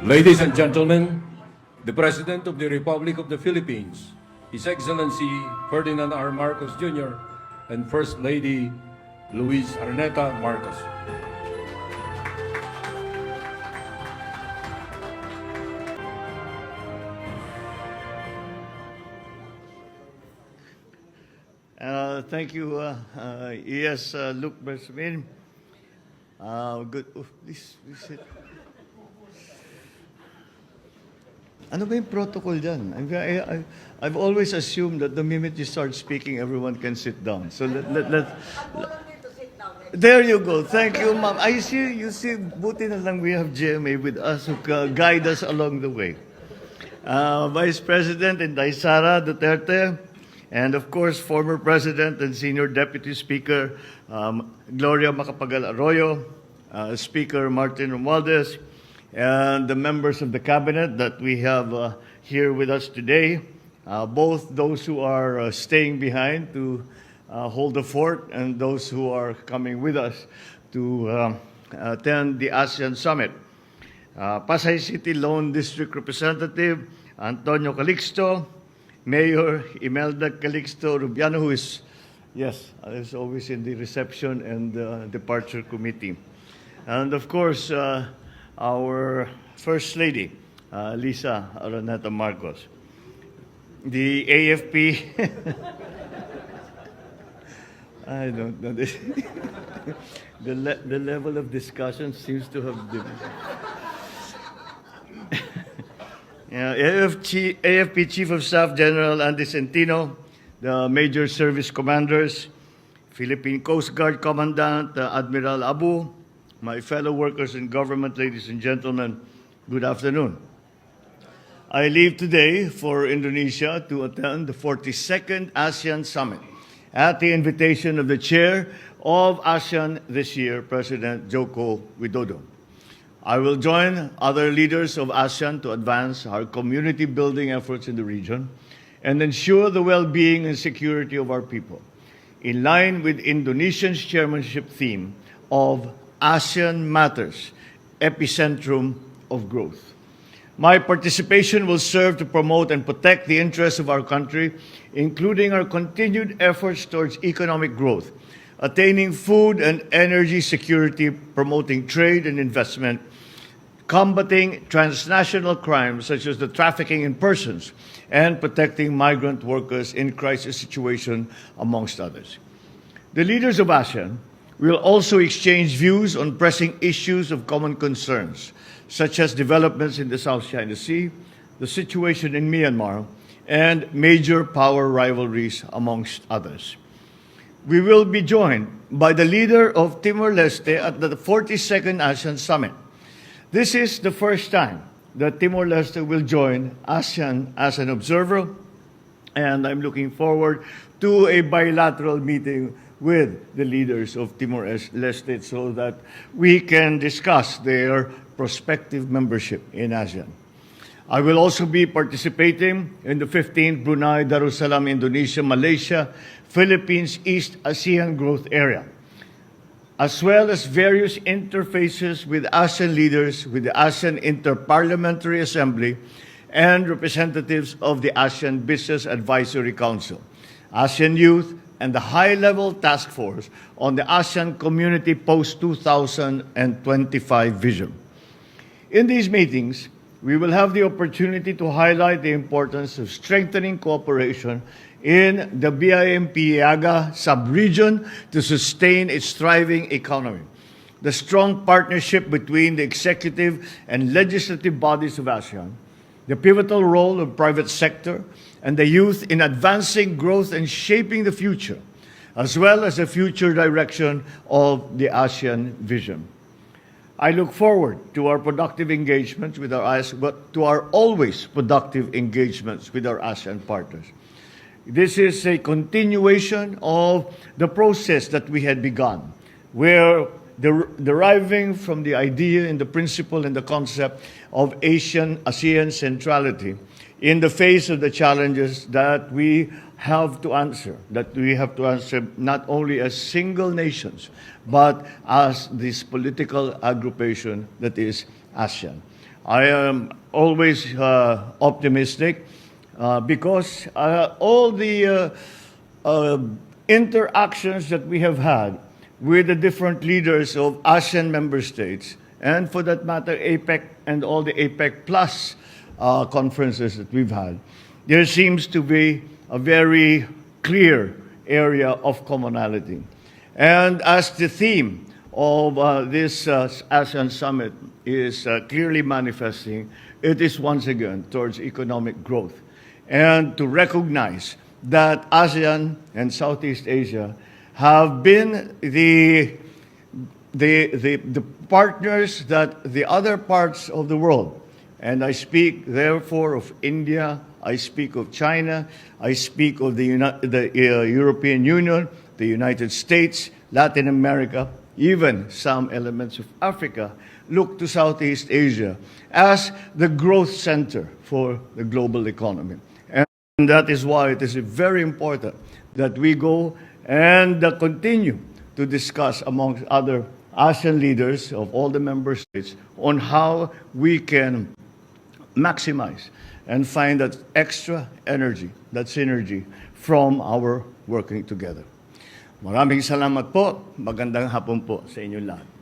Ladies and gentlemen, the President of the Republic of the Philippines, His Excellency Ferdinand R. Marcos Jr. and First Lady Luis Arneta Marcos. Thank you, Luke Bersamin. Good. Oh, please sit. Ano ba yung protocol dyan? I've always assumed that the minute you start speaking, everyone can sit down. So let there you go. Thank you, ma'am. You see, buti na lang we have GMA with us who guide us along the way. Vice President Inday Sara Duterte, and of course, former President and Senior Deputy Speaker Gloria Macapagal Arroyo, Speaker Martin Romualdez, and the members of the Cabinet that we have here with us today, both those who are staying behind to hold the fort and those who are coming with us to attend the ASEAN Summit. Pasay City Lone District Representative Antonio Calixto, Mayor Imelda Calixto Rubiano, who is, is always in the reception and departure committee. And of course, our First Lady, Lisa Araneta Marcos. The AFP, I don't know, the level of discussion seems to have been... AFP Chief of Staff General Andy Centino, the Major Service Commanders, Philippine Coast Guard Commandant Admiral Abu, my fellow workers in government, ladies and gentlemen, good afternoon. I leave today for Indonesia to attend the 42nd ASEAN Summit at the invitation of the Chair of ASEAN this year, President Joko Widodo. I will join other leaders of ASEAN to advance our community building efforts in the region and ensure the well-being and security of our people, in line with Indonesia's chairmanship theme of ASEAN Matters, Epicentrum of Growth. My participation will serve to promote and protect the interests of our country, including our continued efforts towards economic growth, attaining food and energy security, promoting trade and investment, combating transnational crimes such as the trafficking in persons, and protecting migrant workers in crisis situations, amongst others. The leaders of ASEAN will also exchange views on pressing issues of common concerns, such as developments in the South China Sea, the situation in Myanmar, and major power rivalries, amongst others. We will be joined by the leader of Timor-Leste at the 42nd ASEAN Summit. This is the first time that Timor-Leste will join ASEAN as an observer, and I'm looking forward to a bilateral meeting with the leaders of Timor-Leste so that we can discuss their prospective membership in ASEAN. I will also be participating in the 15th Brunei Darussalam Indonesia Malaysia Philippines East ASEAN Growth Area, as well as various interfaces with ASEAN leaders, with the ASEAN Interparliamentary Assembly, and representatives of the ASEAN Business Advisory Council, ASEAN Youth, and the high-level task force on the ASEAN Community Post-2025 vision. In these meetings, we will have the opportunity to highlight the importance of strengthening cooperation in the BIMP-EAGA sub-region to sustain its thriving economy, the strong partnership between the executive and legislative bodies of ASEAN, the pivotal role of private sector and the youth in advancing growth and shaping the future, as well as the future direction of the ASEAN vision. I look forward to our productive engagements with our always productive engagements with our ASEAN partners. This is a continuation of the process that we had begun, where deriving from the idea and the principle and the concept of ASEAN centrality in the face of the challenges that we have to answer, not only as single nations, but as this political aggregation that is ASEAN. I am always optimistic because all the interactions that we have had with the different leaders of ASEAN member states, and for that matter, APEC and all the APEC Plus conferences that we've had, there seems to be a very clear area of commonality. And as the theme of this ASEAN Summit is clearly manifesting, it is once again towards economic growth and to recognize that ASEAN and Southeast Asia have been the partners that the other parts of the world, and I speak therefore of India, I speak of China, I speak of the European Union, the United States, Latin America, even some elements of Africa, look to Southeast Asia as the growth center for the global economy. And that is why it is very important that we go and continue to discuss amongst other ASEAN leaders of all the member states on how we can maximize and find that extra energy, that synergy from our working together. Maraming salamat po. Magandang hapon po sa inyong lahat.